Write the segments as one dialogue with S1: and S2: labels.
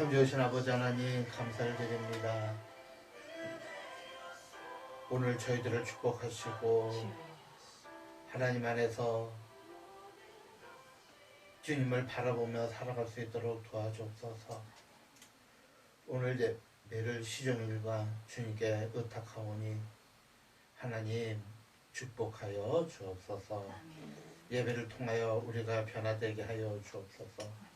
S1: 참 좋으신 아버지 하나님 감사를 드립니다. 오늘 저희들을 축복하시고 하나님 안에서 주님을 바라보며 살아갈 수 있도록 도와주옵소서. 오늘 예배를 시종일관 주님께 의탁하오니 하나님 축복하여 주옵소서. 예배를 통하여 우리가 변화되게 하여 주옵소서.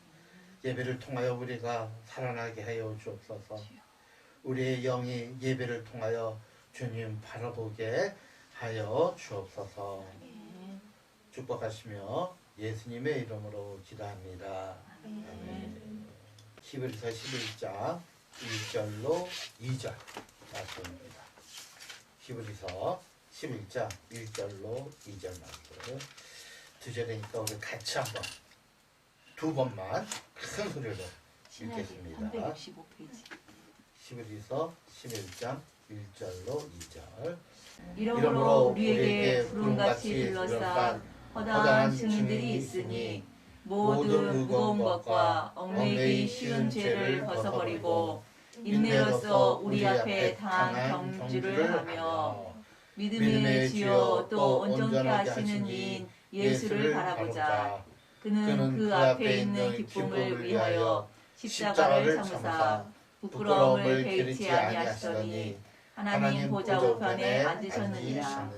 S1: 예배를 통하여 우리가 살아나게 하여 주옵소서. 우리의 영이 예배를 통하여 주님 바라보게 하여 주옵소서. 축복하시며 예수님의 이름으로 기도합니다. 아멘. 히브리서 11장 1절로 2절 말씀입니다. 히브리서 11장 1절로 2절 말씀. 두 절이니까 우리 같이 한번 두 번만 큰 소리로 읽겠습니다.
S2: 365페이지.
S1: 히브리서 11장 1절로 2절.
S2: 이러므로 우리에게 구름같이 둘러싼 허다한 증인들이 있으니 모든 무거운 것과 얽매이기 쉬운 죄를 벗어버리고 인내로써 우리 앞에 당한 경주를 하며 믿음의 주여 또 온전케 하시는 이인 예수를 바라보자. 그는 그 앞에 있는 기쁨을 위하여 십자가를 참으사 부끄러움을 개의치 아니하시더니 하나님 보좌 우편에 앉으셨느니라.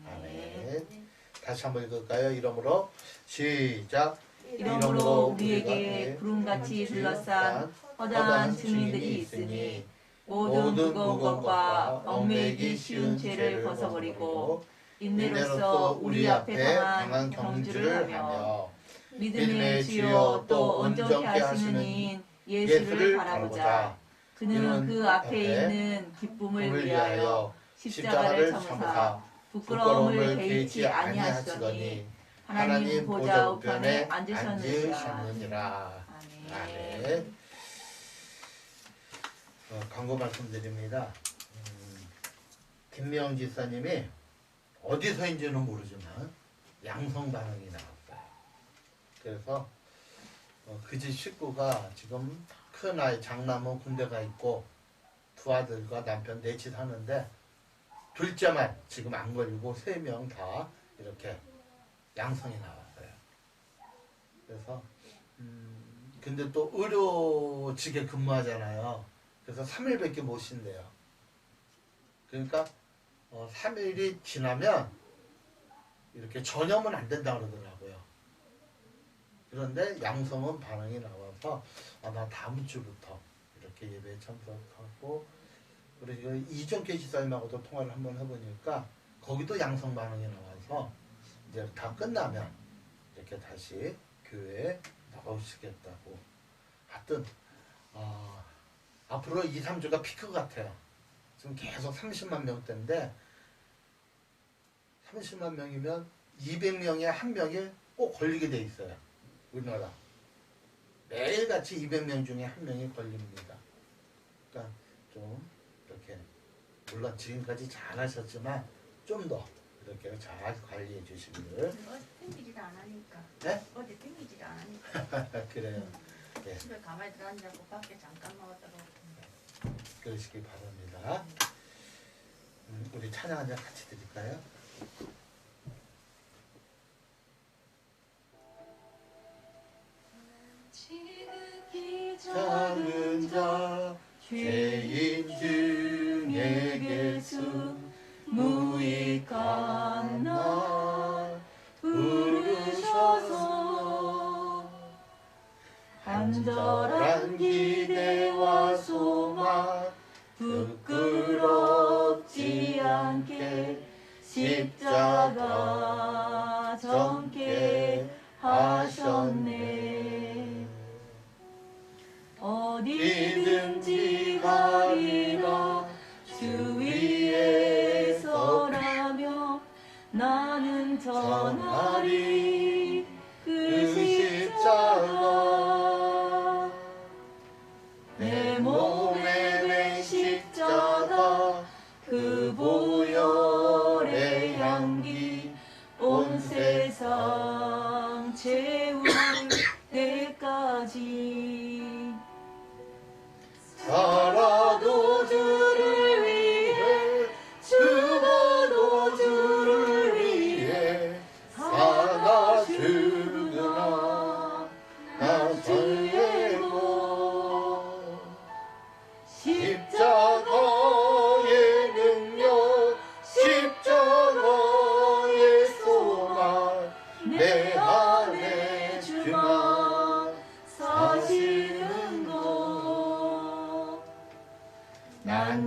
S1: 아멘. 다시 한번 읽을까요? 이러므로 시작.
S2: 이러므로 우리에게 구름같이 둘러싼 허다한 증인들이 있으니 모든 무거운 것과 얽매이기 쉬운 죄를 벗어버리고 인내로써 우리 앞에 당한 경주를 하며 믿음의 주여 또 온전케 하시는 이인 예수를 바라보자. 그는 그 앞에 있는 기쁨을 위하여 십자가를 참으사 부끄러움을 개의치 아니하시더니 하나님 보좌 우편에 앉으셨느니라.
S1: 아멘. 광고 말씀드립니다. 김미영 지사님이 어디서인지는 모르지만 양성 반응이 나왔어요. 그래서 그 집 식구가 지금 큰 아이 장남은 군대가 있고 두 아들과 남편 넷이 사는데 둘째만 지금 안 걸리고 3명 다 이렇게 양성이 나왔어요. 그래서 근데 또 의료직에 근무하잖아요. 그래서 3일밖에 못 쉰대요. 그러니까 3일이 지나면 이렇게 전염은 안 된다 그러더라고요. 그런데 양성은 반응이 나와서 아마 다음 주부터 이렇게 예배에 참석하고, 그리고 이종케 지사님하고도 통화를 한번 해보니까 거기도 양성 반응이 나와서 이제 다 끝나면 이렇게 다시 교회에 나오시겠다고. 하여튼 앞으로 2, 3주가 피크 같아요. 지금 계속 30만 명대인데 30만 명이면 200명에 1명이 꼭 걸리게 돼 있어요. 우리나라 매일같이 200명 중에 1명이 걸립니다. 그러니까 좀 이렇게 물론 지금까지 잘 하셨지만 좀 더 이렇게 잘 관리해 주시기를.
S3: 어제 땡기지도 안 하니까.
S1: 네?
S3: 어제 땡기지도 안 하니까.
S1: 그래요. 네.
S3: 집에 가만히 들어앉아고 밖에 잠깐 나왔다가.
S1: 그러시기 바랍니다. 우리 찬양 한 잔 같이 드릴까요? 작은 자 죄인 중에 계수 무익한 날 부르셔서 간절한 기대와 소망 부끄럽지 않게 십자가 정케 하셨네. 어디든지 가리라 주 위에 서라며 나는 전하리 그 십자가. 내 몸에 맨 십자가 그 보혈의 향기 온 세상 채울 때까지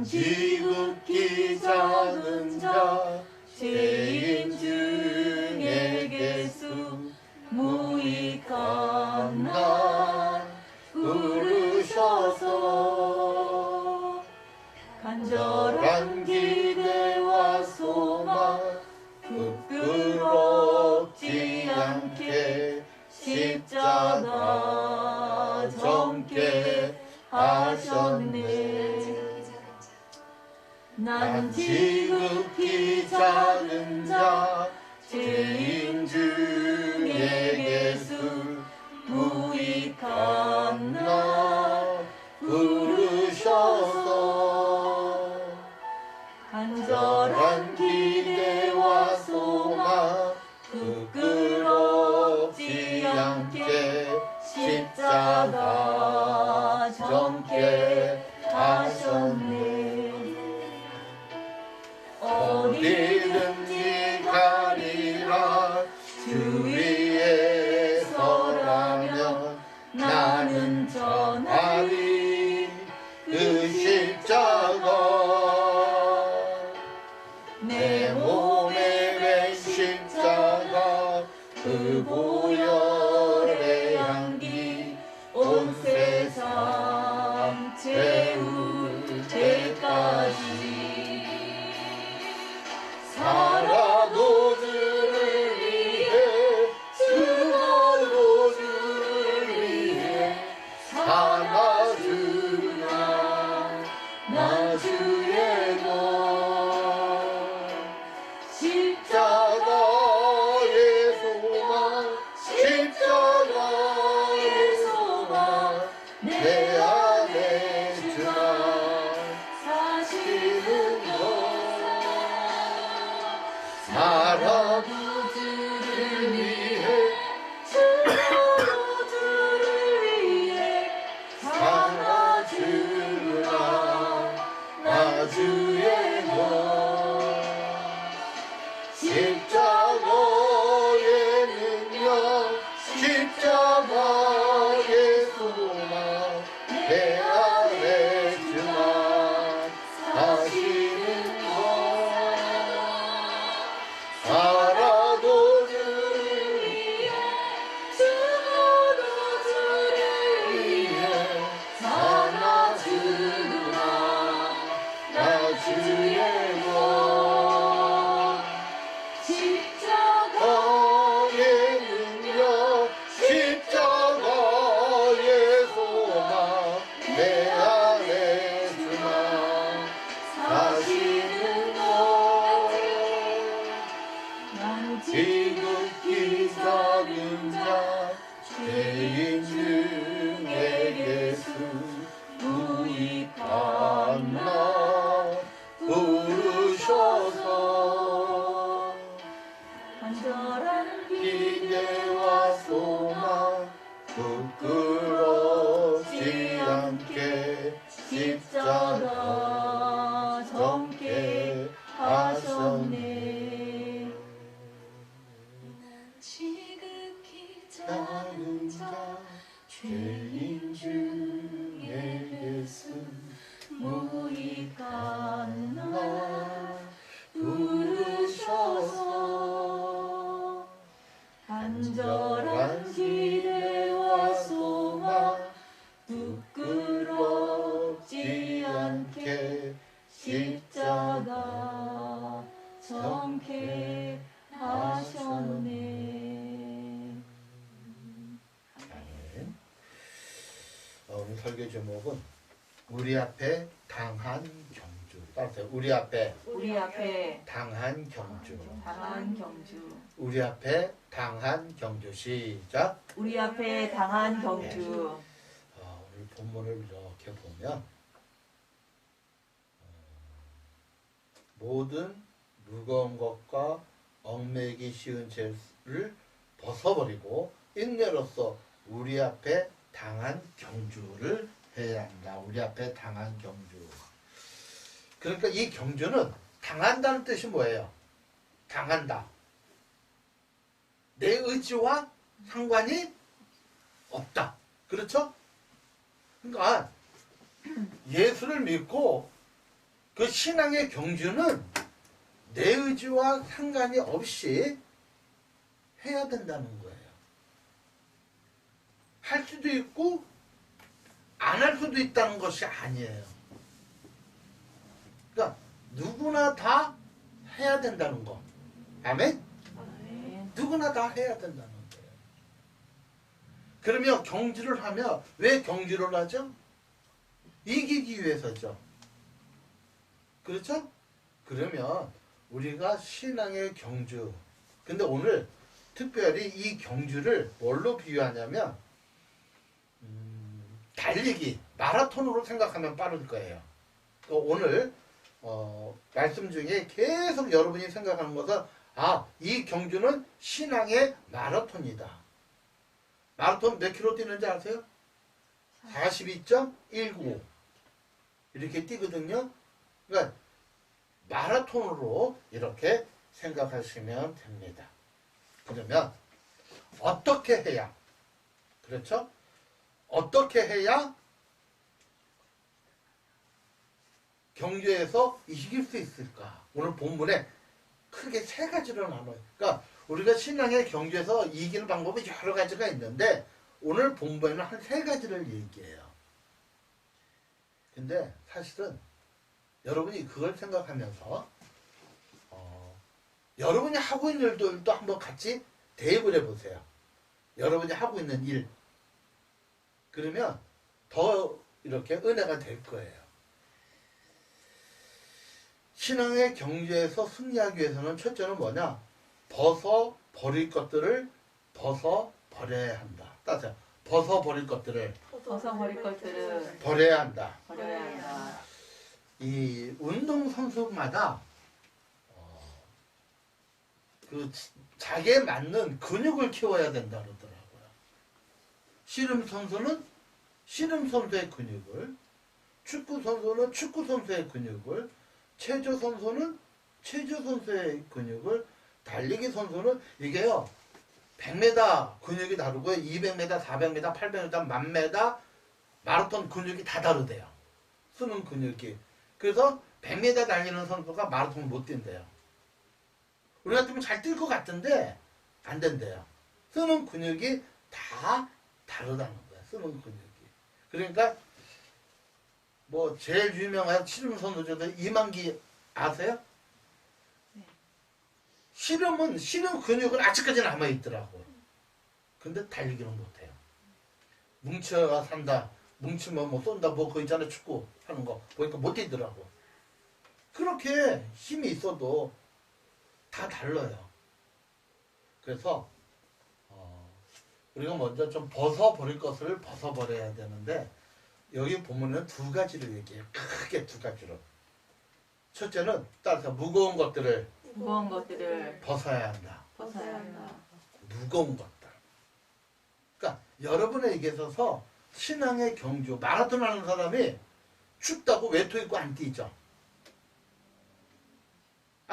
S2: 난 지극히 작은 자 죄인 중에 개수 무익한 날 부르셔서 간절한 기대와 소망 부끄럽지 않게 십자가 정케 하셨네. 난 지극히 작은 자 죄인 중에 개수 무익한 나 부르셔서 간절한 기대와 소망 부끄럽지 않게 십자가 정케 하셨네. 어디든지 가리라 주 위에 서라면 나는 전하리 그 십자가 내 몸에 맨 십자가 그 보혈의 향기 온 세상 채울 때까지 살아도 주를 위해 죽어도 주를 위해 살아주나 나 주의 것 십자가의 소망 십자가의 소망 내 안에 주나 사시는 것 살아도 주를 위해 죽어도 주를 위해 살아주나 나 주의 것 십자가의 능력 십자가의 소망 내 안에 주나 사시는 것 살아도 주를 위해 죽어도 주를 위해 살아주나 나 주의 것 십자가의 능력 십자가의 소망 내 안에 주나 사시는 것 난 지극히 작은 자 죄인 중에 개수 무익한 나 부르셔서 간절한 기대와 소망 부끄럽지 않게 십자가 정케 하셨네.
S4: 지극히
S1: 작은 자 죄인 중에 예수
S2: 무익한 나 부르셔서 간절한 기대와 소망 부끄럽지 않게 십자가 정케 하셨네.
S1: 오늘 설교 제목은 우리 앞에 당한 경주. 따라서 우리 앞에
S2: 우리 앞에
S1: 당한 경주.
S2: 당한 경주.
S1: 우리 앞에 당한 경주. 시작.
S2: 우리 앞에 당한 경주.
S1: 오늘 본문을 이렇게 보면 모든 무거운 것과 얽매기 쉬운 죄를 벗어버리고 인내로서 우리 앞에 당한 경주를 해야 한다. 우리 앞에 당한 경주. 그러니까 이 경주는 당한다는 뜻이 뭐예요? 당한다. 내 의지와 상관이 없다. 그렇죠? 그러니까 예수를 믿고 그 신앙의 경주는 내 의지와 상관이 없이 해야 된다는 거예요. 할 수도 있고 안 할 수도 있다는 것이 아니에요. 그러니까 누구나 다 해야 된다는 거. 아멘?
S2: 아멘.
S1: 누구나 다 해야 된다는 거예요. 그러면 경주를 하면 왜 경주를 하죠? 이기기 위해서죠. 그렇죠? 그러면 우리가 신앙의 경주. 근데 오늘 특별히 이 경주를 뭘로 비유하냐면 달리기, 마라톤으로 생각하면 빠를 거예요. 오늘 말씀 중에 계속 여러분이 생각하는 것은 이 경주는 신앙의 마라톤이다. 마라톤 몇 킬로 뛰는지 아세요? 42.195 이렇게 뛰거든요. 그러니까 마라톤으로 이렇게 생각하시면 됩니다. 그러면 어떻게 해야, 그렇죠? 어떻게 해야 경주에서 이길 수 있을까? 오늘 본문에 크게 세 가지로 나눠요. 그러니까 우리가 신앙의 경주에서 이기는 방법이 여러 가지가 있는데 오늘 본문에는 한 세 가지를 얘기해요. 근데 사실은 여러분이 그걸 생각하면서 여러분이 하고 있는 일도 한번 같이 대입을 해보세요. 여러분이 하고 있는 일. 그러면 더 이렇게 은혜가 될 거예요. 신앙의 경주에서 승리하기 위해서는 첫째는 뭐냐? 벗어버릴 것들을 벗어버려야 한다. 따라서 벗어버릴 것들을
S2: 벗어버릴 것들을
S1: 버려야 한다.
S2: 버려야 한다.
S1: 이 운동선수마다 그 자기에 맞는 근육을 키워야 된다 그러더라고요. 씨름 선수는 씨름 선수의 근육을, 축구 선수는 축구 선수의 근육을, 체조 선수는 체조 선수의 근육을, 달리기 선수는 이게요 100m 근육이 다르고요 200m, 400m, 800m, 1000m 마라톤 근육이 다 다르대요. 쓰는 근육이. 그래서 100m 달리는 선수가 마라톤을 못 뛴대요. 우리 같으면 잘 뛸 것 같은데 안 된대요. 쓰는 근육이 다 다르다는 거야. 쓰는 근육이. 그러니까 뭐 제일 유명한 씨름 선수 중에 이만기 아세요?
S2: 네.
S1: 씨름 근육은 아직까지 남아있더라고. 근데 달리기는 못해요. 뭉쳐야 산다. 뭉치면 뭐 쏜다. 뭐 그거 있잖아. 축구 하는 거. 보니까 못 뛰더라고. 그렇게 힘이 있어도 다 달라요. 그래서 우리가 먼저 좀 벗어버릴 것을 벗어버려야 되는데 여기 보면은 두 가지를 얘기해요. 크게 두 가지로. 첫째는 따라서 무거운 것들을 벗어야 한다.
S2: 벗어야 한다.
S1: 무거운 것들. 그러니까 여러분에게 있어서 신앙의 경주, 마라톤 하는 사람이 춥다고 외투 입고 안 뛰죠.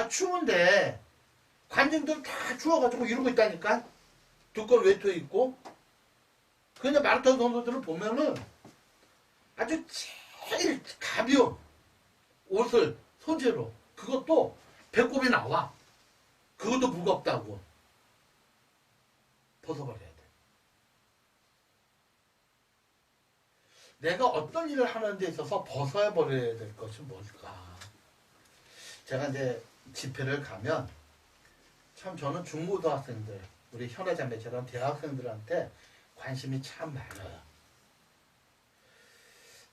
S1: 추운데 관중들 다 추워가지고 이러고 있다니까. 두꺼운 외투 입고. 그냥 마라톤 선수들을 보면은 아주 제일 가벼운 옷을 소재로, 그것도 배꼽이 나와. 그것도 무겁다고. 벗어버려야 돼. 내가 어떤 일을 하는 데 있어서 벗어버려야 될 것이 뭘까? 제가 이제 집회를 가면 참 저는 중고등학생들, 우리 현아자매처럼 대학생들한테 관심이 참 많아요.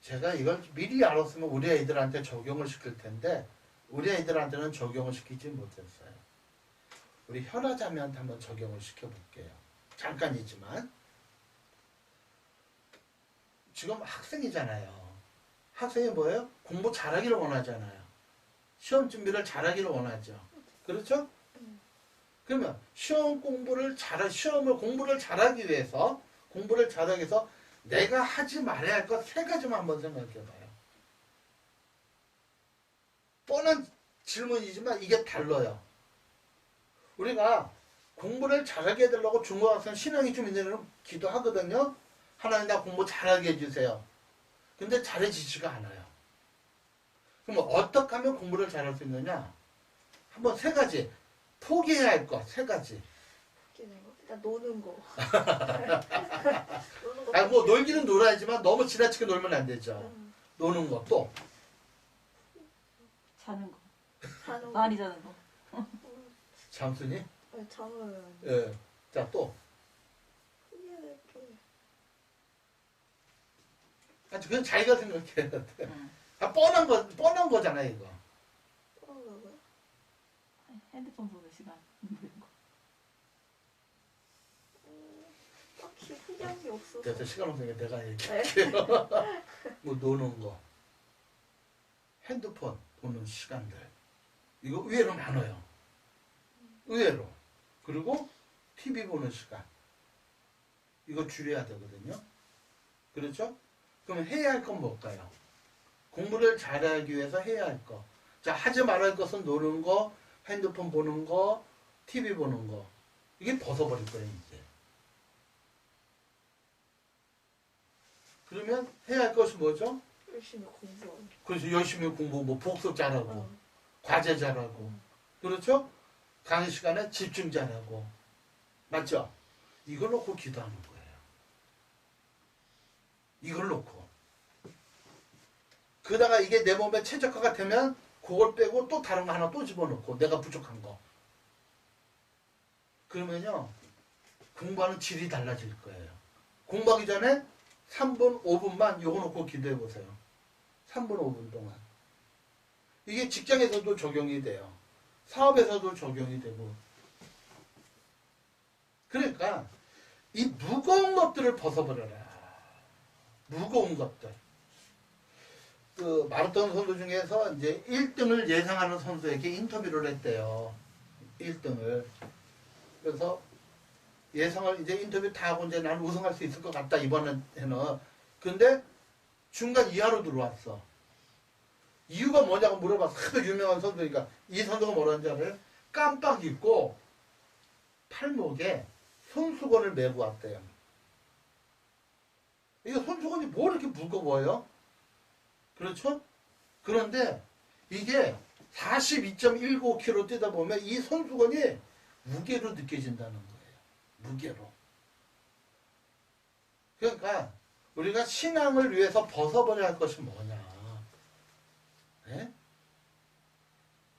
S1: 제가 이걸 미리 알았으면 우리 애들한테 적용을 시킬 텐데 우리 애들한테는 적용을 시키지 못했어요. 우리 현아자매한테 한번 적용을 시켜볼게요. 잠깐이지만. 지금 학생이잖아요. 학생이 뭐예요? 공부 잘하기를 원하잖아요. 시험 준비를 잘하기를 원하죠. 그렇죠? 그러면 공부를 잘하기 위해서 내가 하지 말아야 할 것 세 가지만 한번 생각해 봐요. 뻔한 질문이지만 이게 달라요. 우리가 공부를 잘하게 해달라고 중고학생 신앙이 좀 있는 애는 기도하거든요. 하나님 나 공부 잘하게 해주세요. 근데 잘해지지가 않아요. 그럼 어떻게 하면 공부를 잘할 수 있느냐? 한번 세 가지. 포기해야 할 것, 세 가지.
S2: 일단 노는 거. 노는 거.
S1: 아니, 뭐, 놀기는 놀아야지만 너무 지나치게 놀면 안 되죠. 노는 거, 또.
S2: 자는 거.
S4: 자는 거.
S2: 많이 자는 거.
S1: 잠수니?
S4: 아니, 잠을
S1: 예. 자, 또.
S4: 포기해야 될 게.
S1: 아주 그건 자기가 생각해야 돼.
S2: 응.
S1: 아, 뻔한 거잖아, 이거.
S4: 뭐라고요?
S2: 핸드폰 보는 시간. 이런 거.
S4: 딱히 포기한 게 없어서.
S1: 그래서 시간 없으니까 내가
S4: 네.
S1: 얘기할게요. 뭐, 노는 거. 핸드폰 보는 시간들. 이거 의외로 많아요. 의외로. 그리고 TV 보는 시간. 이거 줄여야 되거든요. 그렇죠? 그럼 해야 할 건 뭘까요? 공부를 잘하기 위해서 해야 할 거. 자, 하지 말아야 할 것은 노는 거, 핸드폰 보는 거, TV 보는 거. 이게 벗어버릴 거예요, 이제. 그러면 해야 할 것이 뭐죠?
S4: 열심히 공부하고.
S1: 그래서 열심히 공부, 뭐 복습 잘하고,
S4: 어.
S1: 과제 잘하고, 그렇죠? 강의 시간에 집중 잘하고, 맞죠? 이걸 놓고 기도하는 거예요. 이걸 놓고. 그러다가 이게 내 몸에 최적화가 되면 그걸 빼고 또 다른 거 하나 또 집어넣고 내가 부족한 거. 그러면요, 공부하는 질이 달라질 거예요. 공부하기 전에 3분, 5분만 요거 놓고 기도해 보세요. 3분, 5분 동안. 이게 직장에서도 적용이 돼요. 사업에서도 적용이 되고. 그러니까 이 무거운 것들을 벗어버려라. 무거운 것들. 그 마라톤 선수 중에서 이제 1등을 예상하는 선수에게 인터뷰를 했대요. 1등을. 그래서 예상을 이제 인터뷰 다 하고 이제 나는 우승할 수 있을 것 같다 이번에는. 근데 중간 이하로 들어왔어. 이유가 뭐냐고 물어봐서 하도 유명한 선수니까 이 선수가 뭐라는지 알아요? 깜빡 잊고 팔목에 손수건을 메고 왔대요. 이게 손수건이 뭐 이렇게 무거워요? 그렇죠? 그런데 이게 42.19kg 뛰다 보면 이 손수건이 무게로 느껴진다는 거예요. 무게로. 그러니까 우리가 신앙을 위해서 벗어버려야 할 것이 뭐냐. 네?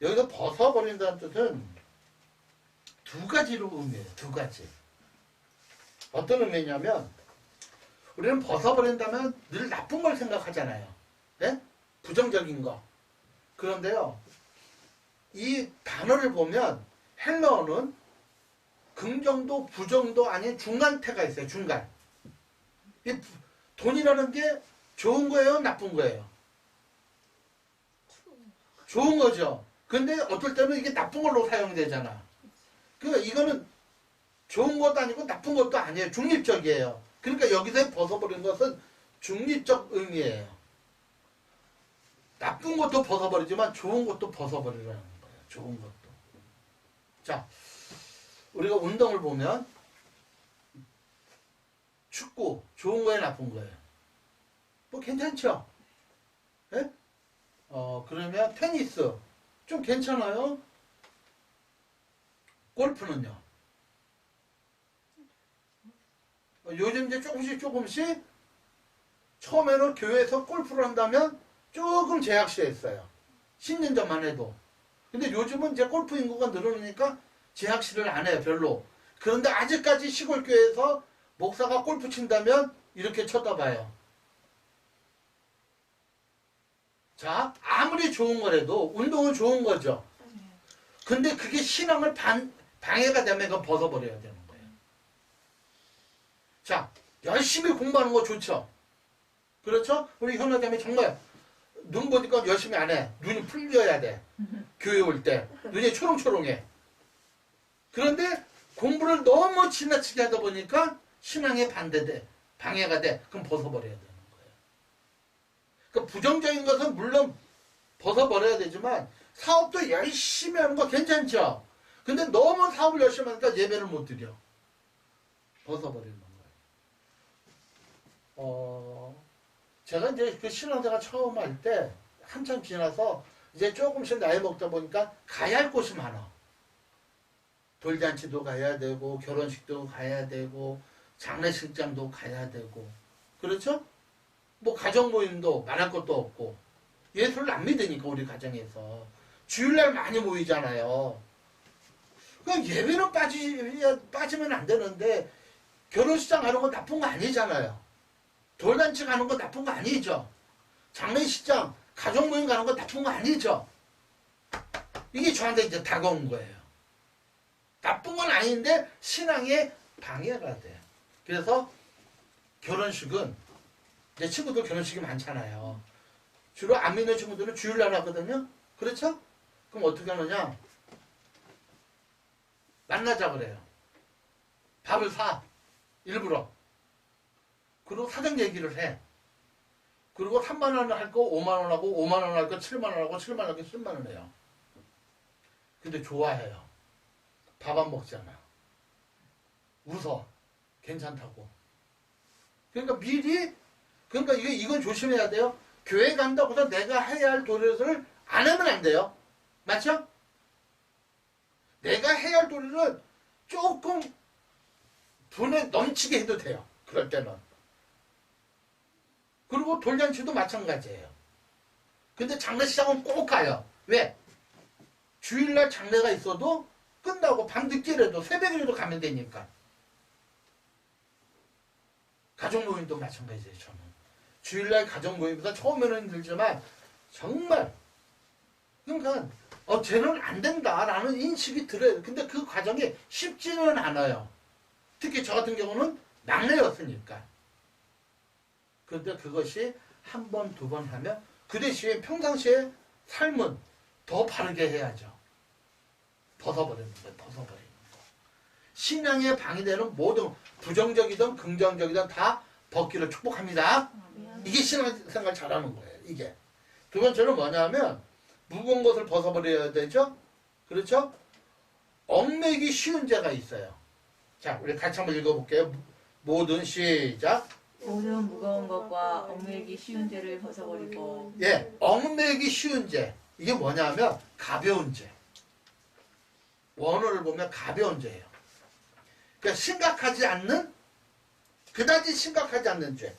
S1: 여기서 벗어버린다는 뜻은 두 가지로 의미해요. 두 가지. 어떤 의미냐면 우리는 벗어버린다면 늘 나쁜 걸 생각하잖아요. 네? 부정적인 거. 그런데요, 이 단어를 보면 헬러어는 긍정도 부정도 아닌 중간태가 있어요. 중간. 이 돈이라는 게 좋은 거예요? 나쁜 거예요? 좋은 거죠. 근데 어떨 때는 이게 나쁜 걸로 사용되잖아. 그러니까 이거는 좋은 것도 아니고 나쁜 것도 아니에요. 중립적이에요. 그러니까 여기서 벗어버리는 것은 중립적 의미예요. 나쁜 것도 벗어버리지만 좋은 것도 벗어버리라는 거예요. 좋은 것도. 자, 우리가 운동을 보면 축구 좋은 거예요, 나쁜 거예요? 뭐 괜찮죠? 예? 그러면 테니스 좀 괜찮아요? 골프는요? 요즘 이제 조금씩 처음에는 교회에서 골프를 한다면 조금 제약시했어요. 10년 전만 해도. 근데 요즘은 이제 골프 인구가 늘어나니까 제약시를 안 해요, 별로. 그런데 아직까지 시골교회에서 목사가 골프 친다면 이렇게 쳐다봐요. 자, 아무리 좋은 거라도 운동은 좋은 거죠. 근데 그게 신앙을 방해가 되면 그건 벗어버려야 되는 거예요. 자, 열심히 공부하는 거 좋죠. 그렇죠? 우리 현아자매 정말 눈 보니까 열심히 안 해. 눈이 풀려야 돼. 교회 올 때. 눈이 초롱초롱해. 그런데 공부를 너무 지나치게 하다 보니까 신앙에 반대돼. 방해가 돼. 그럼 벗어버려야 되는 거예요. 그러니까 부정적인 것은 물론 벗어버려야 되지만 사업도 열심히 하는 거 괜찮죠? 근데 너무 사업을 열심히 하니까 예배를 못 드려. 벗어버리는 거예요. 제가 이제 그 신앙생활 처음 할 때 한참 지나서 이제 조금씩 나이 먹다 보니까 가야 할 곳이 많아. 돌잔치도 가야 되고 결혼식도 가야 되고 장례식장도 가야 되고 그렇죠? 뭐 가정 모임도 말할 것도 없고 예수를 안 믿으니까 우리 가정에서 주일날 많이 모이잖아요. 그럼 예배는 빠지면 안 되는데 결혼식장 가는 건 나쁜 거 아니잖아요. 돌잔치 가는 거 나쁜 거 아니죠. 장례식장 가족 모임 가는 거 나쁜 거 아니죠. 이게 저한테 이제 다가온 거예요. 나쁜 건 아닌데 신앙에 방해가 돼요. 그래서 결혼식은 내 친구들 결혼식이 많잖아요. 주로 안 믿는 친구들은 주일날 하거든요. 그렇죠? 그럼 어떻게 하느냐? 만나자 그래요. 밥을 사. 일부러. 그리고 사정 얘기를 해. 그리고 3만 원 할 거 5만 원 하고 5만 원 할 거 7만 원 하고 7만 원 하고 10만 원 해요. 근데 좋아해요. 밥 안 먹잖아. 웃어. 괜찮다고. 그러니까 미리 그러니까 이건 조심해야 돼요. 교회 간다고 해서 내가 해야 할 도리를 안 하면 안 돼요. 맞죠? 내가 해야 할 도리를 조금 돈에 넘치게 해도 돼요. 그럴 때는. 그리고 돌잔치도 마찬가지예요. 근데 장례식장은 꼭 가요. 왜? 주일날 장례가 있어도 끝나고 밤늦게라도 새벽이라도 가면 되니까. 가족 모임도 마찬가지예요. 저는. 주일날 가족 모임에서 처음에는 힘들지만 정말 그러니까 쟤는 안 된다라는 인식이 들어요. 근데 그 과정이 쉽지는 않아요. 특히 저 같은 경우는 막내였으니까. 그런데 그것이 한 번, 두 번 하면 그 대신에 평상시에 삶은 더 바르게 해야죠. 벗어버리는 거예요. 벗어버리는 거. 신앙에 방해되는 모든 부정적이든 긍정적이든 다 벗기를 축복합니다. 이게 신앙생활 잘하는 거예요. 이게. 두 번째는 뭐냐면 무거운 것을 벗어버려야 되죠. 그렇죠? 얽매기 쉬운 죄가 있어요. 자, 우리 같이 한번 읽어볼게요. 모든 시작.
S2: 모든 무거운 것과 얽매이기 쉬운 죄를 벗어버리고.
S1: 예, 얽매기 쉬운 죄. 이게 뭐냐면 가벼운 죄. 원어를 보면 가벼운 죄예요. 그러니까 심각하지 않는 그다지 심각하지 않는 죄.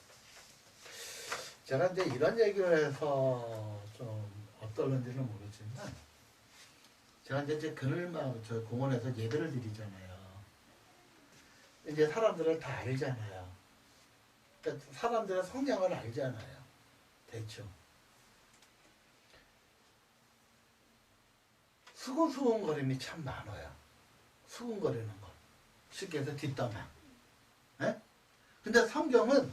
S1: 제가 이제 이런 얘기를 해서 좀 어떨는지는 모르지만 제가 이제 그늘마을 저 공원에서 예배를 드리잖아요. 이제 사람들을 다 알잖아요. 그러니까 사람들의 성향을 알잖아요. 대충. 수근수근거림이 참 많아요. 수근거리는 거. 쉽게 해서 뒷담화. 예? 근데 성경은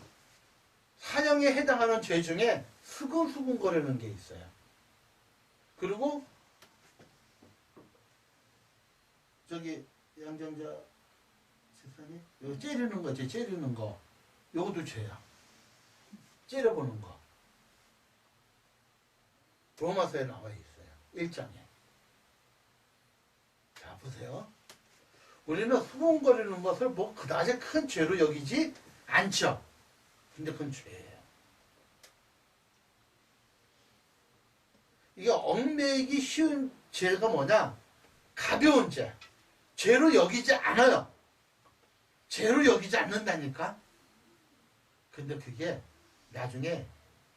S1: 사형에 해당하는 죄 중에 수근수근거리는 게 있어요. 그리고 저기 양정자 집사님 이거 째리는 거지. 째리는 거. 요것도 죄야. 째려보는 거. 로마서에 나와 있어요. 1장에. 자, 보세요. 우리는 수근거리는 것을 뭐 그다지 큰 죄로 여기지 않죠. 근데 그건 죄예요. 이게 얽매이기 쉬운 죄가 뭐냐? 가벼운 죄. 죄로 여기지 않아요. 죄로 여기지 않는다니까? 근데 그게 나중에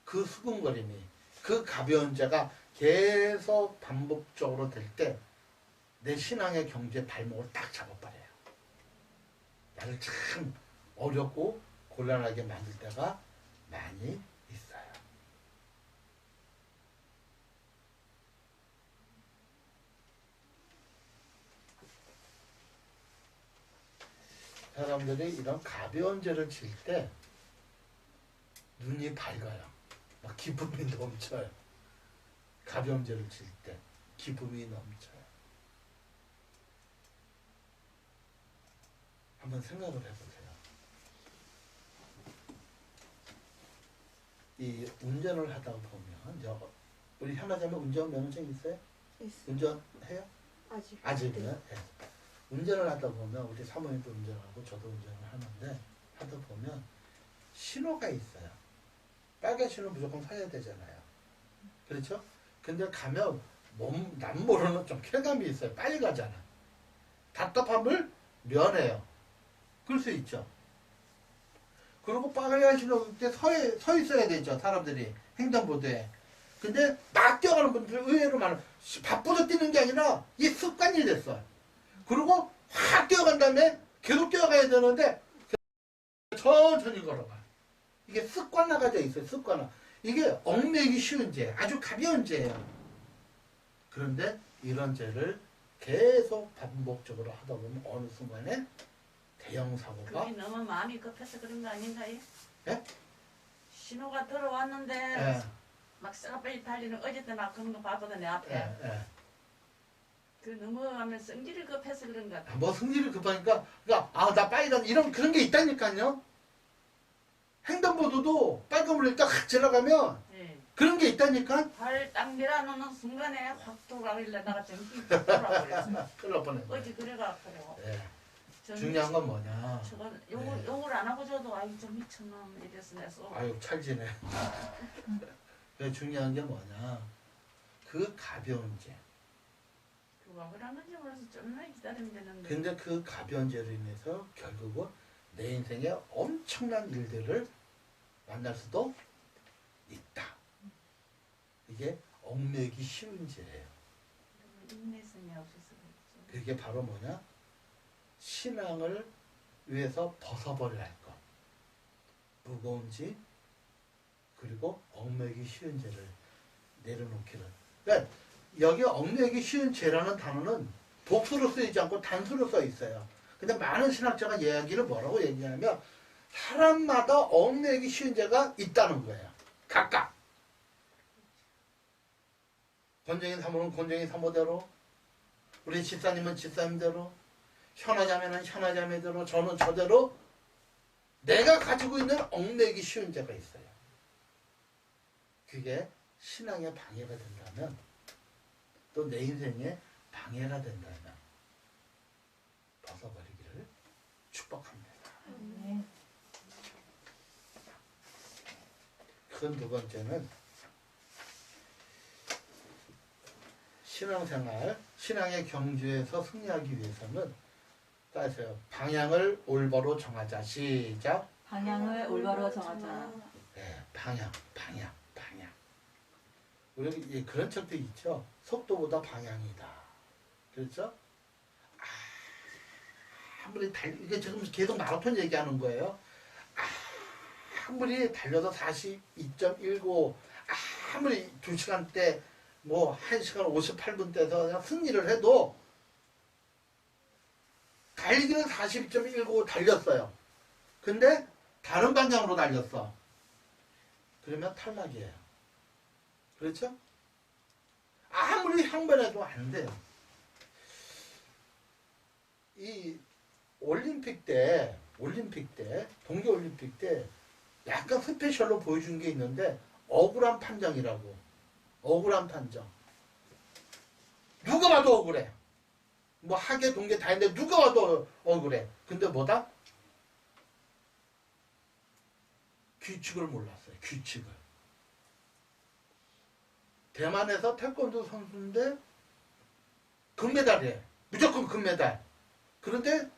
S1: 그 수근거림이 그 가벼운 죄가 계속 반복적으로 될 때 내 신앙의 경주에 발목을 딱 잡아버려요. 나를 참 어렵고 곤란하게 만들 때가 많이 있어요. 사람들이 이런 가벼운 죄를 질 때 눈이 밝아요. 막 기쁨이 넘쳐요. 가벼운 죄를 질 때 기쁨이 넘쳐요. 한번 생각을 해보세요. 이 운전을 하다 보면 우리 현아자매 운전면허증 있어요?
S4: 있어.
S1: 운전해요?
S4: 아직.
S1: 아직은.
S4: 네.
S1: 예. 운전을 하다 보면 우리 사모님도 운전하고 저도 운전을 하는데 하다 보면 신호가 있어요. 빨간 신호 무조건 서야 되잖아요. 그렇죠? 근데 가면 남 모르는 좀 쾌감이 있어요. 빨리 가잖아. 답답함을 면해요. 그럴 수 있죠. 그리고 빨리 가시는 때 서 있어야 되죠. 사람들이 횡단보도에. 근데 막 뛰어가는 분들 의외로 많아. 바쁘서 뛰는 게 아니라 이 습관이 됐어. 그리고 확 뛰어간 다음에 계속 뛰어가야 되는데 천천히 걸어가. 이게 습관화가 있어요. 습관화. 이게 얽매기 쉬운 죄, 아주 가벼운 죄예요. 그런데 이런 죄를 계속 반복적으로 하다 보면 어느 순간에 대형 사고가.
S3: 그게 너무 마음이 급해서 그런 거 아닌가요?
S1: 예?
S3: 신호가 들어왔는데
S1: 예,
S3: 막 썩어 빨리 달리는 어제도 나 그런 거 봤거든 내 앞에.
S1: 예.
S3: 그 넘어가면 성질이 급해서 그런 것 같아.
S1: 뭐 승리를 급하니까, 그러니까 나 빨리 가 이런 그런 게 있다니까요. 횡단보도도 빨간불을 딱 지나가면
S3: 예.
S1: 그런 게 있다니까.
S3: 발 딱 밀어놓는 순간에 확 돌아가길래 나가 정신이 확 돌아버렸어.
S1: 큰일 날 뻔했네.
S3: 어제 그래갖고
S1: 예.
S3: 전
S1: 중요한 건 뭐냐.
S3: 저건
S1: 네.
S3: 욕을 안 하고 줘도 아이 좀 미쳤놈 이래서 내서
S1: 아유 찰지네. 중요한 게 뭐냐. 그 가벼운 죄.
S3: 그거 그런 건지 몰라서 좀만 기다리면 되는데.
S1: 근데 그 가벼운 죄로 인해서 결국은 내 인생에 엄청난 일들을 만날 수도 있다. 이게 얽매기 쉬운 죄예요.
S3: 인내심이 없어서 그렇죠.
S1: 그게 바로 뭐냐? 신앙을 위해서 벗어버려야 할 것. 무거운 죄, 그리고 얽매기 쉬운 죄를 내려놓기는. 그러니까 여기 얽매기 쉬운 죄라는 단어는 복수로 쓰이지 않고 단수로 써 있어요. 근데 많은 신학자가 이야기를 뭐라고 얘기하냐면 사람마다 얽매기 쉬운 죄가 있다는 거예요. 각각. 권정인 사모는 권정인 사모대로, 우리 집사님은 집사님대로, 현아자매는 현아자매대로, 저는 저대로 내가 가지고 있는 얽매기 쉬운 죄가 있어요. 그게 신앙에 방해가 된다면, 또 내 인생에 방해가 된다면 벗어버리기를 축복합니다.
S2: 네.
S1: 큰 두 번째는 신앙생활, 신앙의 경주에서 승리하기 위해서는 따세요. 방향을 올바로 정하자. 시작.
S2: 방향을 올바로 정하자.
S1: 네, 방향. 우리 그런 책도 있죠. 속도보다 방향이다. 그렇죠? 아무리 이게 지금 계속 마라톤 얘기하는 거예요. 아무리 달려서 42.19, 아무리 2시간대, 뭐 1시간 58분 떼서 그냥 승리를 해도 달리기는 42.19 달렸어요. 근데 다른 방향으로 달렸어. 그러면 탈락이에요. 그렇죠? 아무리 향변해도 안 돼요. 이 올림픽 때, 동계올림픽 때 약간 스페셜로 보여준 게 있는데 억울한 판정이라고. 억울한 판정. 누가 봐도 억울해. 뭐 하계 동계 다 있는데 누가 봐도 억울해. 근데 뭐다? 규칙을 몰랐어요. 규칙을. 대만에서 태권도 선수인데 금메달이에요. 무조건 금메달. 그런데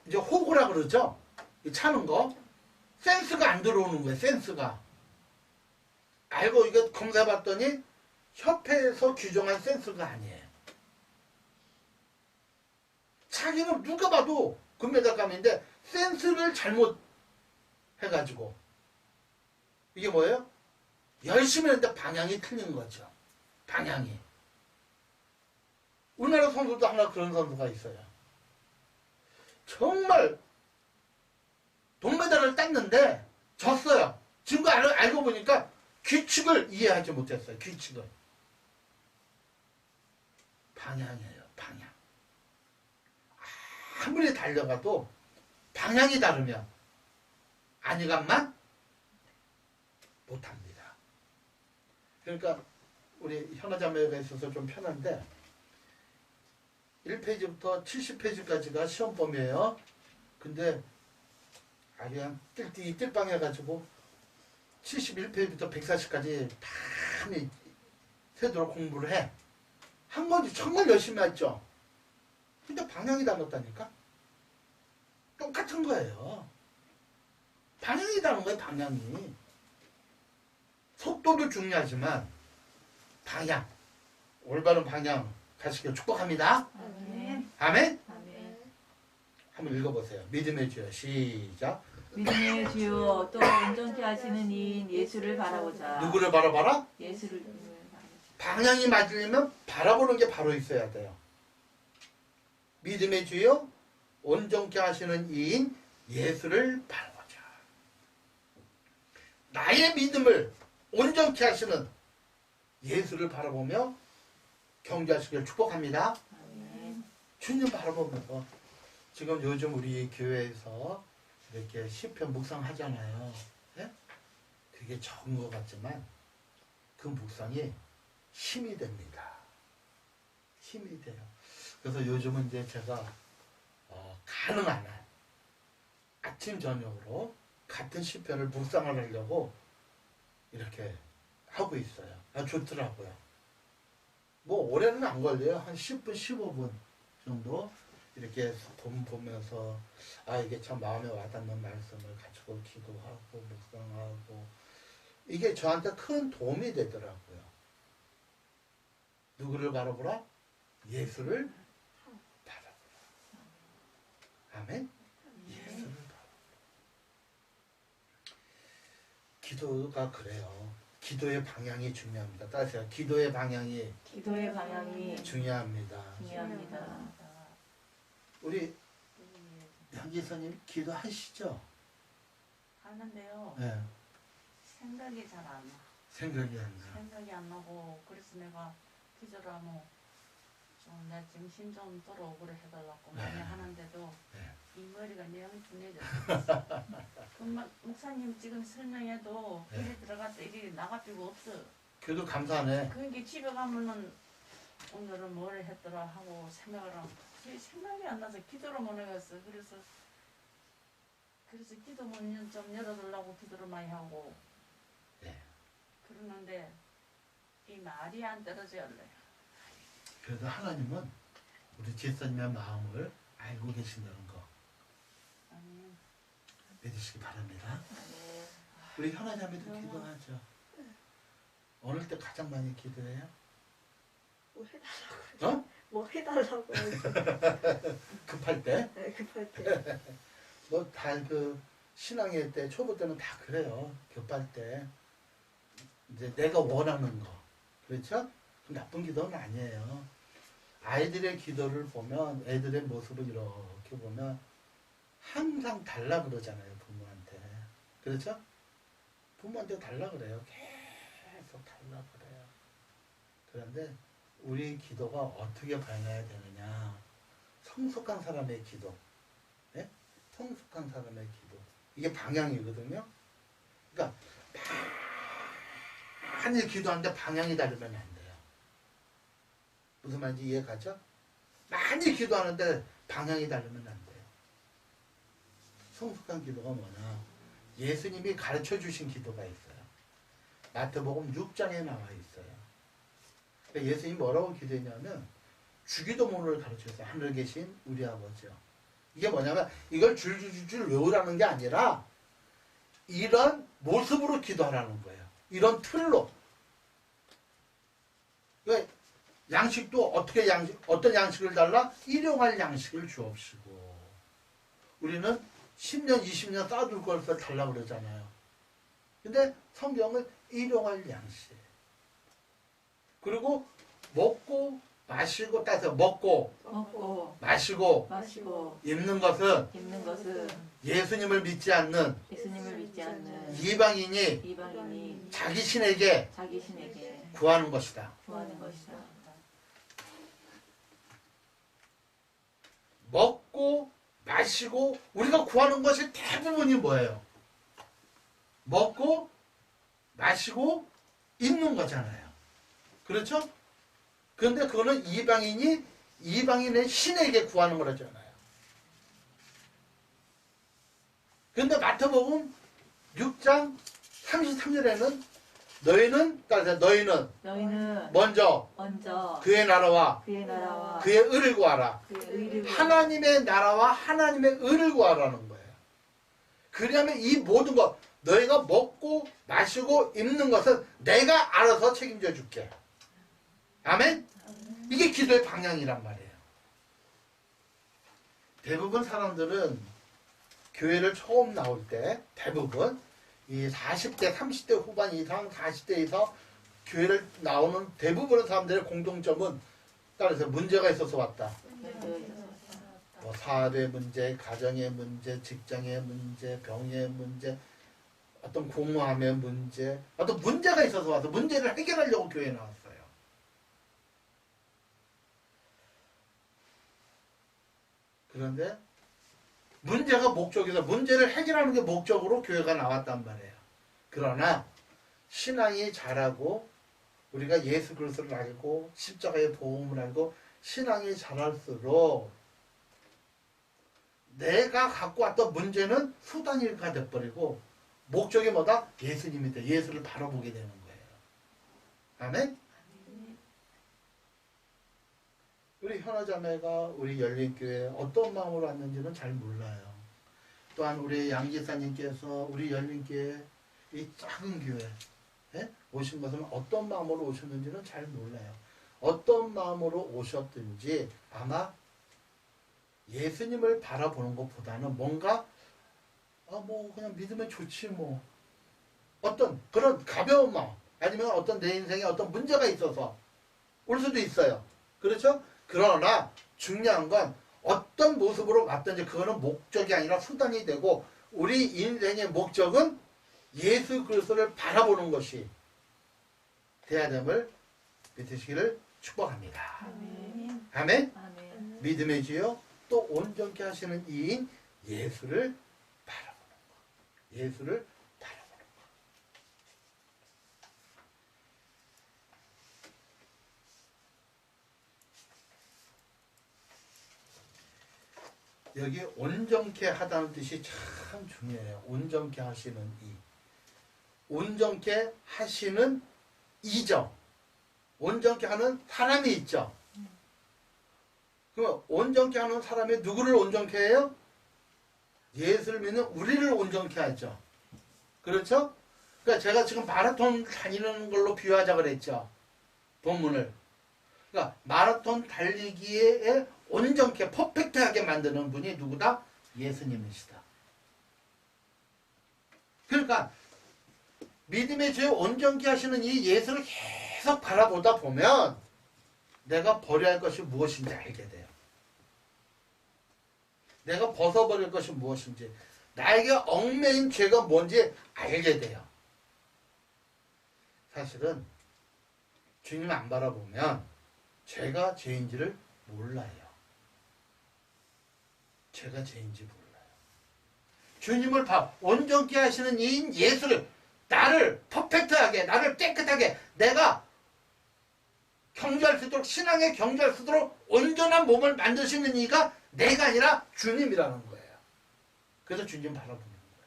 S1: 이제 호구라 그러죠. 이 차는 거. 센스가 안 들어오는 거예요. 센스가. 알고 이거 검사해봤더니 협회에서 규정한 센스가 아니에요. 자기는 누가 봐도 금메달감인데 센스를 잘못 해가지고 이게 뭐예요? 열심히 했는데 방향이 틀린 거죠. 방향이. 우리나라 선수도 하나 그런 선수가 있어요. 정말 동메달을 땄는데 졌어요. 지금 알고 보니까 규칙을 이해하지 못했어요. 규칙을. 방향이에요. 방향. 아무리 달려가도 방향이 다르면 안일감만 못합니다. 그러니까 우리 현아자매가 있어서 좀 편한데 1페이지부터 70페이지까지가 시험범위예요. 근데 그냥 뜰빵 해가지고 71페이지부터 140까지 다 새도록 공부를 해. 한 거지. 정말 열심히 했죠. 근데 방향이 달랐다니까? 똑같은 거예요. 방향이 다른 거예요, 방향이. 속도도 중요하지만, 방향. 올바른 방향 가시길 축복합니다.
S2: 아멘.
S1: 아멘?
S2: 아멘.
S1: 한번 읽어보세요. 믿음의 주여. 시작.
S2: 믿음의 주요 또 온전케 하시는 이인 예수를 바라보자.
S1: 누구를 바라봐라?
S2: 예수를 바라보자.
S1: 방향이 맞으려면 바라보는 게 바로 있어야 돼요. 믿음의 주여 온전케 하시는 이인 예수를 바라보자. 나의 믿음을 온전케 하시는 예수를 바라보며 경주하시길 축복합니다.
S2: 아멘.
S1: 주님 바라보면서 지금 요즘 우리 교회에서 이렇게 시편 묵상하잖아요. 예? 그게 적은 것 같지만 그 묵상이 힘이 됩니다. 힘이 돼요. 그래서 요즘은 이제 제가 가능한 한 아침 저녁으로 같은 시편을 묵상을 하려고 이렇게 하고 있어요. 좋더라고요. 뭐 오래는 안 걸려요. 한 10분, 15분 정도 이렇게 보면서 이게 참 마음에 와닿는 말씀을 가지고 기도하고 묵상하고 이게 저한테 큰 도움이 되더라고요. 누구를 바라보라? 예수를 바라보라. 아멘? 예수를 바라보라. 기도가 그래요. 기도의 방향이 중요합니다. 따라서 기도의 방향이
S2: 기도의 방향이
S1: 중요합니다.
S2: 중요합니다.
S1: 우리 양지선님 기도하시죠?
S3: 하는데요.
S1: 네.
S3: 생각이 잘 안 나.
S1: 생각이 안 나.
S3: 생각이 안 나고 그래서 내가 기절하면 좀 내 정신 좀 돌아오고를 해달라고 많이
S1: 네.
S3: 하는데도
S1: 네.
S3: 이 머리가 영 둔해졌어. 목사님 지금 설명해도
S1: 네.
S3: 일이 들어갔다 일이 나가지고 없어.
S1: 그래도 감사하네.
S3: 그러니까 집에 가면은 오늘은 뭘 했더라 하고 생각을 하고 생각이 안 나서 기도를 못 하겠어. 그래서 기도 문좀 열어달라고 기도를 많이 하고
S1: 네.
S3: 그러는데 이 말이 안 떨어져요.
S1: 그래도 하나님은 우리 지혜선님의 마음을 알고 계신다는 거
S3: 아니
S1: 믿으시기 바랍니다.
S2: 아멘.
S1: 우리 현아자매도 기도하죠. 어느 때 가장 많이 기도해요?
S4: 뭐 해달라고.
S1: 어?
S4: 뭐 해달라고.
S1: 급할 때?
S4: 네, 급할 때.
S1: 뭐 다 그 신앙의 때 초보 때는 다 그래요. 급할 때 이제 내가 원하는 거 그렇죠? 그 나쁜 기도는 아니에요. 아이들의 기도를 보면 애들의 모습을 이렇게 보면 항상 달라 그러잖아요. 부모한테 그렇죠? 부모한테 달라 그래요. 계속 달라 그래요. 그런데 우리 기도가 어떻게 변해야 되느냐? 성숙한 사람의 기도, 네? 성숙한 사람의 기도. 이게 방향이거든요. 그러니까 많이 기도하는데 방향이 다르면 안 돼요. 무슨 말인지 이해가죠? 많이 기도하는데 방향이 다르면 안 돼요. 성숙한 기도가 뭐냐? 예수님이 가르쳐 주신 기도가 있어요. 마태복음 6장에 나와 있어요. 그러니까 예수님이 뭐라고 기도했냐면 주기도문을 가르쳤어요. 하늘에 계신 우리 아버지요. 이게 뭐냐면 이걸 줄줄줄 외우라는 게 아니라 이런 모습으로 기도하라는 거예요. 이런 틀로. 그러니까 양식도 어떤 양식을 달라? 일용할 양식을 주옵시고. 우리는 10년, 20년 쌓아둘 것을 달라고 그러잖아요. 근데 성경은 일용할 양식. 그리고 먹고 마시고 따서 먹고 마시고 입는 것은
S2: 입는 것은
S1: 예수님을 믿지 않는
S2: 예수님을 믿지 않는
S1: 이방인이 자기 신에게
S2: 자기 신에게
S1: 구하는 것이다.
S2: 구하는 것이다.
S1: 먹고 마시고 우리가 구하는 것이 대부분이 뭐예요? 먹고 마시고 입는 거잖아요. 그렇죠? 그런데 그거는 이방인의 신에게 구하는 거라잖아요. 그런데 마태복음 6장 33절에는 너희는 따라서 너희는
S2: 너희는
S1: 먼저
S2: 먼저
S1: 그의 나라와
S2: 그의 나라와
S1: 그의 의를 구하라.
S2: 그의 의를
S1: 하나님의 나라와 하나님의 의를 구하라는 거예요. 그러면 이 모든 것 너희가 먹고 마시고 입는 것은 내가 알아서 책임져 줄게. 아멘? 이게 기도의 방향이란 말이에요. 대부분 사람들은 교회를 처음 나올 때 대부분 이 40대, 30대 후반 이상, 40대 이상 교회를 나오는 대부분의 사람들의 공통점은 따라서 문제가 있어서 왔다. 뭐 사업의 문제, 가정의 문제, 직장의 문제, 병의 문제, 어떤 공허함의 문제, 어떤 문제가 있어서 와서 문제를 해결하려고 교회에 나왔어요. 그런데 문제가 목적이서 문제를 해결하는 게 목적으로 교회가 나왔단 말이에요. 그러나 신앙이 자라고 우리가 예수 그리스도를 알고 십자가의 보험을 알고 신앙이 자랄수록 내가 갖고 왔던 문제는 수단일가 돼버리고 목적이 뭐다? 예수님이 돼. 예수를 바라보게 되는 거예요. 아멘? 우리 현아자매가 우리 열린교회에 어떤 마음으로 왔는지는 잘 몰라요. 또한 우리 양지사님께서 우리 열린교회 이 작은 교회에 오신 것은 어떤 마음으로 오셨는지는 잘 몰라요. 어떤 마음으로 오셨든지 아마 예수님을 바라보는 것보다는 뭔가 뭐 그냥 믿으면 좋지 뭐 어떤 그런 가벼운 마음 아니면 어떤 내 인생에 어떤 문제가 있어서 올 수도 있어요. 그렇죠? 그러나 중요한 건 어떤 모습으로 왔든지 그거는 목적이 아니라 수단이 되고 우리 인생의 목적은 예수 그리스도를 바라보는 것이 돼야 됨을 믿으시기를 축복합니다.
S2: 아멘.
S1: 아멘?
S2: 아멘.
S1: 믿음의 주여 또 온전케 하시는 이인 예수를 바라보는 것. 예수를 바라보는 것. 여기 온전케 하다는 뜻이 참 중요해요. 온전케 하시는 이. 온전케 하시는 이죠. 온전케 하는 사람이 있죠. 그럼 온전케 하는 사람이 누구를 온전케 해요? 예수를 믿는 우리를 온전케 하죠. 그렇죠? 그러니까 제가 지금 마라톤 다니는 걸로 비유하자 그랬죠. 본문을. 그러니까 마라톤 달리기에 온전케 퍼펙트하게 만드는 분이 누구다? 예수님이시다. 그러니까 믿음의 죄 온전케 하시는 이 예수를 계속 바라보다 보면 내가 버려야 할 것이 무엇인지 알게 돼요. 내가 벗어버릴 것이 무엇인지 나에게 얽매인 죄가 뭔지 알게 돼요. 사실은 주님 안 바라보면 죄가 죄인지를 몰라요. 죄가 죄인지 몰라요. 주님을 온전케 하시는 이인 예수를 나를 퍼펙트하게 나를 깨끗하게 내가 경주할 수 있도록 신앙에 경주할 수 있도록 온전한 몸을 만드시는 이가 내가 아니라 주님이라는 거예요. 그래서 주님 바라보는 거예요.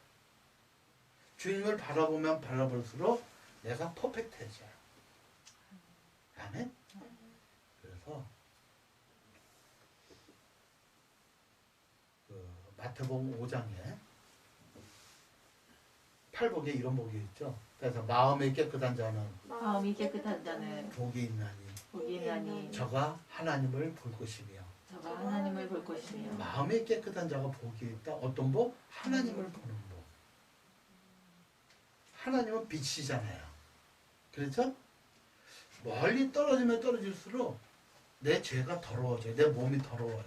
S1: 주님을 바라보면 바라볼수록 내가 퍼펙트해져요. 아멘? 그래서 마태복음 5장에 팔복에 이런 복이 있죠. 그래서 마음이 깨끗한 자는
S2: 마음이 깨끗한 자는
S1: 복이 있나니
S2: 복이 있나니
S1: 저가 하나님을 볼 것이며
S2: 저가 하나님을 볼 것이며
S1: 마음이 깨끗한 자가 복이 있다. 어떤 복? 하나님을 보는 복. 하나님은 빛이잖아요. 그렇죠? 멀리 떨어지면 떨어질수록 내 죄가 더러워져요. 내 몸이 더러워요.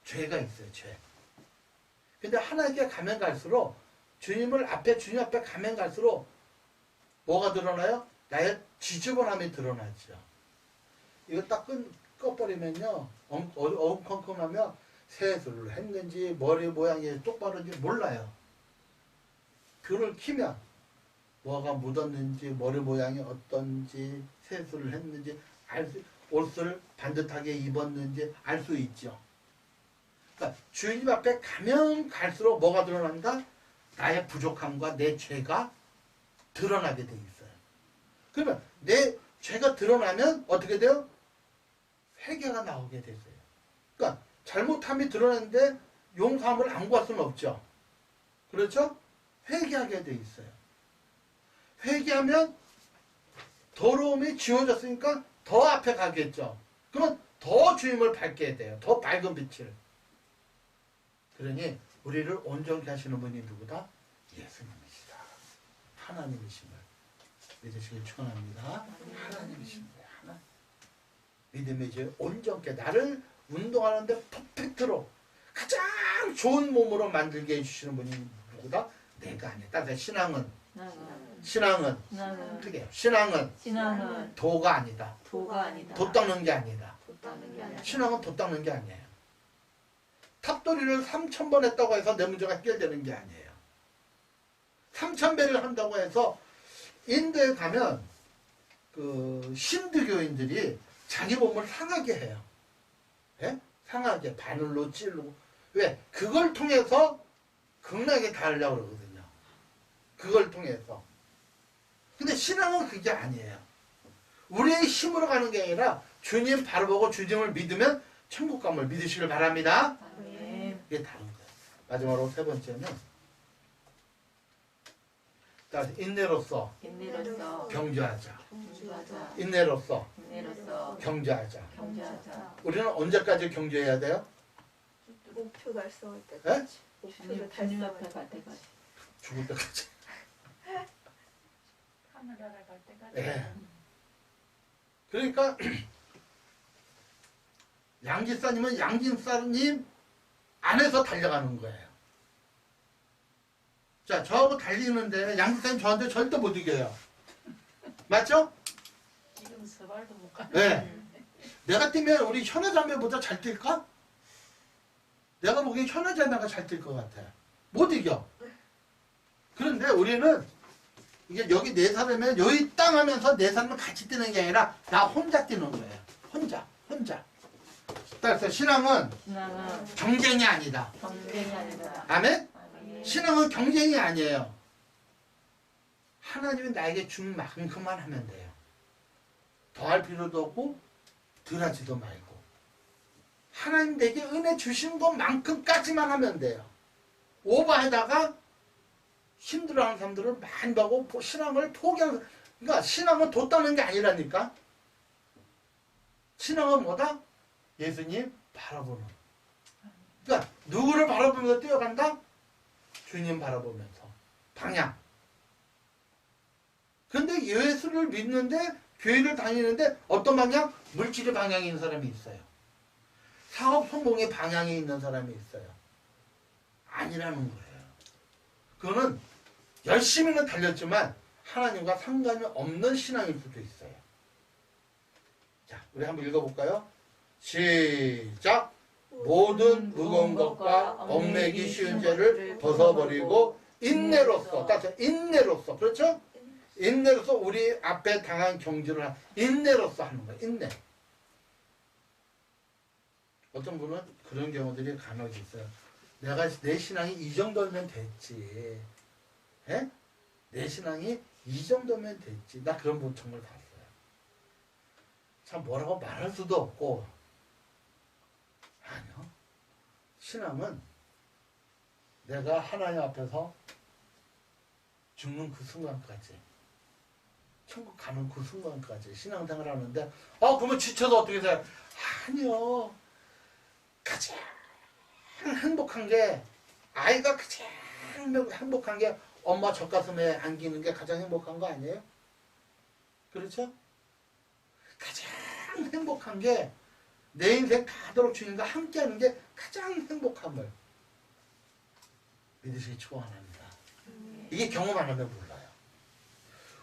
S1: 죄가 있어요. 죄. 근데 하나님께 가면 갈수록 주님 앞에 가면 갈수록 뭐가 드러나요? 나의 지저분함이 드러나죠. 이거 딱 꺼버리면요. 어금컴컴하면 세수를 했는지 머리 모양이 똑바른지 몰라요. 그를 키면 뭐가 묻었는지 머리 모양이 어떤지 세수를 했는지 옷을 반듯하게 입었는지 알 수 있죠. 그러니까 주님 앞에 가면 갈수록 뭐가 드러난다? 나의 부족함과 내 죄가 드러나게 돼 있어요. 그러면 내 죄가 드러나면 어떻게 돼요? 회개가 나오게 되세요. 그러니까 잘못함이 드러났는데 용서함을 안 구할 수는 없죠. 그렇죠? 회개하게 돼 있어요. 회개하면 더러움이 지워졌으니까 더 앞에 가겠죠. 그러면 더 주님을 밟게 돼요. 더 밝은 빛을. 그러니 우리를 온전케 하시는 분이 누구다? 예수님이시다. 하나님이심을 믿으시길 축원합니다. 하나님이신 거예요. 하나. 믿음의 제 온전케 나를 운동하는데 퍼펙트로 가장 좋은 몸으로 만들게 해주시는 분이 누구다? 내가 아니야. 따라서 신앙은 어떻게 해요? 신앙은 도가 아니다.
S2: 도가 아니다.
S1: 도 닦는 게 아니다.
S2: 닦는 게 아니라
S1: 신앙은 도 닦는 게 아니에요. 탑돌이를 3,000번 했다고 해서 내 문제가 해결되는 게 아니에요. 3,000배를 한다고 해서 인도에 가면 그 신두교인들이 자기 몸을 상하게 해요. 예? 상하게 바늘로 찌르고 왜? 그걸 통해서 극락에 가려고 그러거든요. 그걸 통해서. 근데 신앙은 그게 아니에요. 우리의 힘으로 가는 게 아니라 주님 바라보고 주님을 믿으면 천국 감을 믿으시길 바랍니다.
S2: 아멘.
S1: 이게 다른 거예요. 마지막으로 세 번째는 따라서 인내로서
S2: 인내로서
S1: 경주하자.
S2: 경주하자.
S1: 인내로서
S2: 인내로서
S1: 경주하자.
S2: 경주하자.
S1: 우리는 언제까지 경주해야 돼요?
S4: 목표 달성할 때까지.
S2: 주님
S4: 목표를
S2: 주님 앞에
S4: 달성할
S2: 갈
S4: 때까지.
S2: 때까지.
S1: 죽을 때까지.
S3: 하늘나라 갈 때까지.
S1: 예. 그러니까 양지사님은 양진사님 안에서 달려가는 거예요. 자, 저하고 달리는데 양지사님 저한테 절대 못 이겨요. 맞죠?
S3: 지금 서발도 못 가.
S1: 네. 내가 뛰면 우리 현아자매보다 잘 뛸까? 내가 보기엔 현아자매가 잘 뛸 것 같아. 못 이겨. 그런데 우리는 이게 여기 네 사람이면 여기 땅 하면서 네 사람은 같이 뛰는 게 아니라 나 혼자 뛰는 거예요. 혼자. 따라서 신앙은 경쟁이 아니다.
S2: 경쟁이 아니다.
S1: 아멘?
S2: 아멘.
S1: 신앙은 경쟁이 아니에요. 하나님이 나에게 준 만큼만 하면 돼요. 더할 필요도 없고 덜하지도 말고 하나님 내게 은혜 주신 것만큼까지만 하면 돼요. 오버하다가 힘들어하는 사람들을 많이 보고 신앙을 포기하는, 그러니까 신앙은 뒀다는 게 아니라니까. 신앙은 뭐다? 예수님 바라보는. 그러니까 누구를 바라보면서 뛰어간다? 주님 바라보면서 방향. 그런데 예수를 믿는데 교회를 다니는데 어떤 방향? 물질의 방향이 있는 사람이 있어요. 사업 성공의 방향이 있는 사람이 있어요. 아니라는 거예요. 그거는 열심히는 달렸지만 하나님과 상관이 없는 신앙일 수도 있어요. 자, 우리 한번 읽어볼까요? 시작! 모든 무거운 것과 얽매기 쉬운 죄를 벗어버리고 인내로서, 따라서 인내로서, 그렇죠? 인내로서 우리 앞에 당한 경주를 인내로서 하는 거예요. 인내. 어떤 분은 그런 경우들이 간혹 있어요. 내 신앙이 이 정도면 됐지. 에? 내 신앙이 이 정도면 됐지. 나 그런 분 정말 봤어요. 참 뭐라고 말할 수도 없고. 아니요. 신앙은 내가 하나님 앞에서 죽는 그 순간까지, 천국 가는 그 순간까지 신앙생활 하는데, 그러면 지쳐서 어떻게 돼요? 아니요. 가장 행복한 게, 아이가 가장 행복한 게 엄마 젖가슴에 안기는 게 가장 행복한 거 아니에요? 그렇죠? 가장 행복한 게 내 인생 가도록 주님과 함께하는 게 가장 행복함을 믿으시기 축원합니다. 이게 경험 안 하면 몰라요.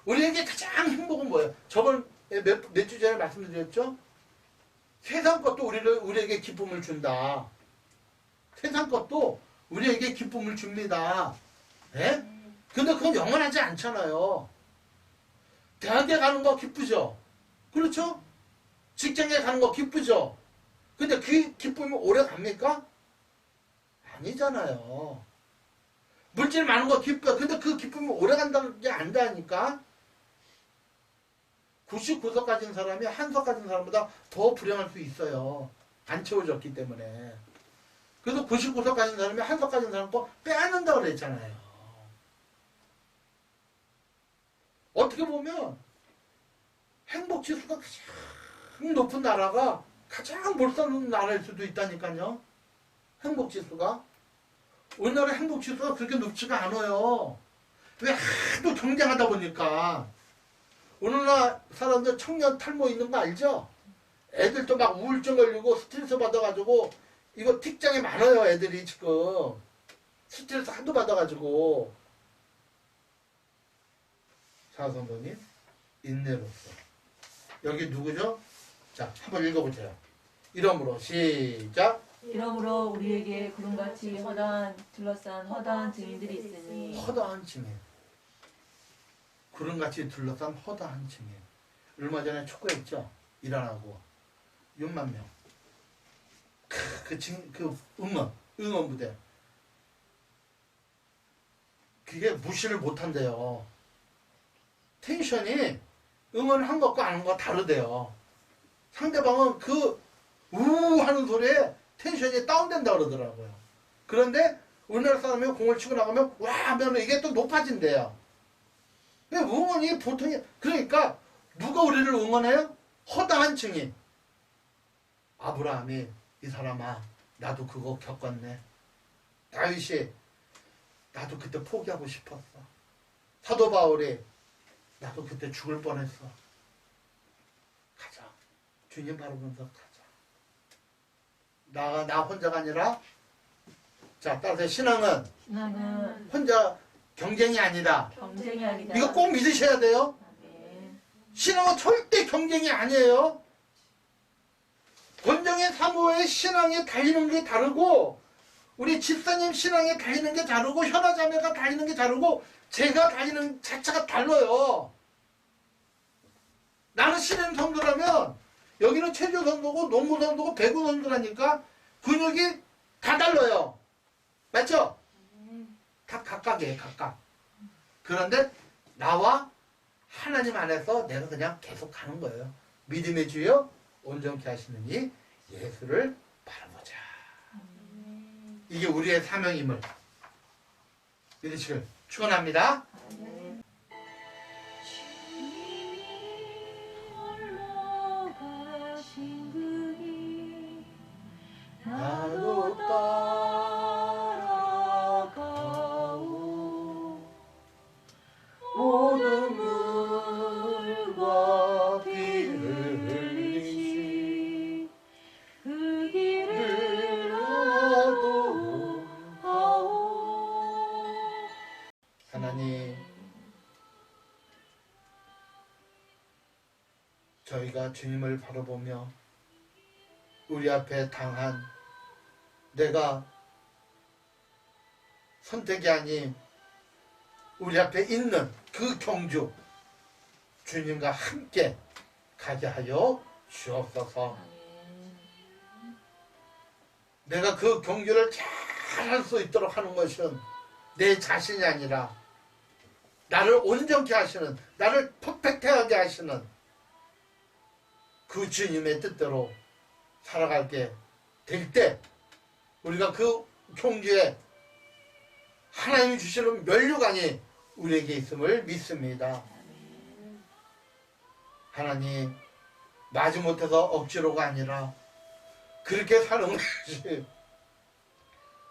S1: 우리에게 가장 행복은 뭐예요? 저번 몇 주 전에 말씀드렸죠? 세상 것도 우리에게 기쁨을 준다. 세상 것도 우리에게 기쁨을 줍니다. 예? 근데 그건 영원하지 않잖아요. 대학에 가는 거 기쁘죠? 그렇죠? 직장에 가는 거 기쁘죠? 근데 그 기쁨이 오래 갑니까? 아니잖아요. 물질 많은 거 기뻐요. 근데 그 기쁨이 오래 간다는 게 안다니까? 99석 가진 사람이 한 석 가진 사람보다 더 불행할 수 있어요. 안 채워졌기 때문에. 그래서 99석 가진 사람이 한 석 가진 사람 거 빼앗는다고 그랬잖아요. 어떻게 보면 행복지수가 가장 높은 나라가 가장 못 사는 나라일 수도 있다니까요. 행복지수가. 우리나라 행복지수가 그렇게 높지가 않아요. 왜 하도 경쟁하다 보니까. 오늘날 사람들 청년 탈모 있는 거 알죠? 애들도 막 우울증 걸리고 스트레스 받아가지고 이거 틱장이 많아요. 애들이 지금 스트레스 하도 받아가지고. 자, 성도님, 인내로서. 여기 누구죠? 자, 한번 읽어보세요. 이름으로 시작.
S2: 이러므로 우리에게 구름같이 둘러싼 허다한 증인들이 있으니
S1: 허다한 증인. 구름같이 둘러싼 허다한 증인. 얼마 전에 축구했죠? 이란하고 6만 명. 그 응원 부대. 그게 무시를 못한대요. 텐션이 응원한 것과 안 한 거 다르대요. 상대방은 그 하는 소리에 텐션이 다운된다 그러더라고요. 그런데 우리나라 사람이 공을 치고 나가면 와 하면 이게 또 높아진대요. 근데 응원이 보통이 그러니까 누가 우리를 응원해요? 허다한 증인. 아브라함이 이 사람아 나도 그거 겪었네. 다윗이 나도 그때 포기하고 싶었어. 사도 바울이 나도 그때 죽을 뻔했어. 가자. 주님 바라보면서 가자. 나 혼자가 아니라 자 따라서 신앙은 혼자 경쟁이 아니다.
S2: 경쟁이 아니다.
S1: 이거 꼭 믿으셔야 돼요.
S2: 아멘.
S1: 신앙은 절대 경쟁이 아니에요. 권정의 사모의 신앙이 달리는 게 다르고 우리 집사님 신앙이 달리는 게 다르고 현아자매가 달리는 게 다르고 제가 달리는 자체가 달라요. 나는 신인 성도라면 여기는 체조 선도고 농구 선도고 배구 선도라니까 근육이 다 달라요. 맞죠? 다 각각이에요. 각각. 그런데 나와 하나님 안에서 내가 그냥 계속 가는 거예요. 믿음의 주여 온전케 하시느니 예수를 바라보자. 이게 우리의 사명임을 믿으시길 축원합니다.
S2: 아멘.
S1: 나도 따라가오 모든 물과 피를 흘리시
S2: 그 길을
S1: 나도 하나님 저희가 주님을 바라보며 우리 앞에 당한 내가 선택이 아닌 우리 앞에 있는 그 경주 주님과 함께 가게 하여 주옵소서. 내가 그 경주를 잘 할 수 있도록 하는 것은 내 자신이 아니라 나를 온전케 하시는 나를 퍼펙트하게 하시는 그 주님의 뜻대로 살아가게 될 때 우리가 그 경주에 하나님이 주시는 면류관이 우리에게 있음을 믿습니다. 하나님 마지못해서 억지로가 아니라 그렇게 사는 것이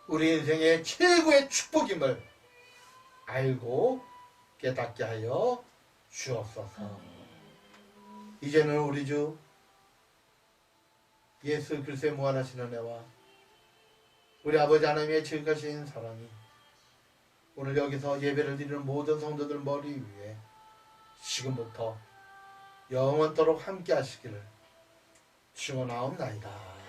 S1: 우리 인생의 최고의 축복임을 알고 깨닫게 하여 주옵소서. 이제는 우리 주 예수 그리스도의 무한하신 은혜와 우리 아버지 하나님의 지극하신 사랑이 오늘 여기서 예배를 드리는 모든 성도들 머리 위에 지금부터 영원토록 함께 하시기를 축원하옵나이다.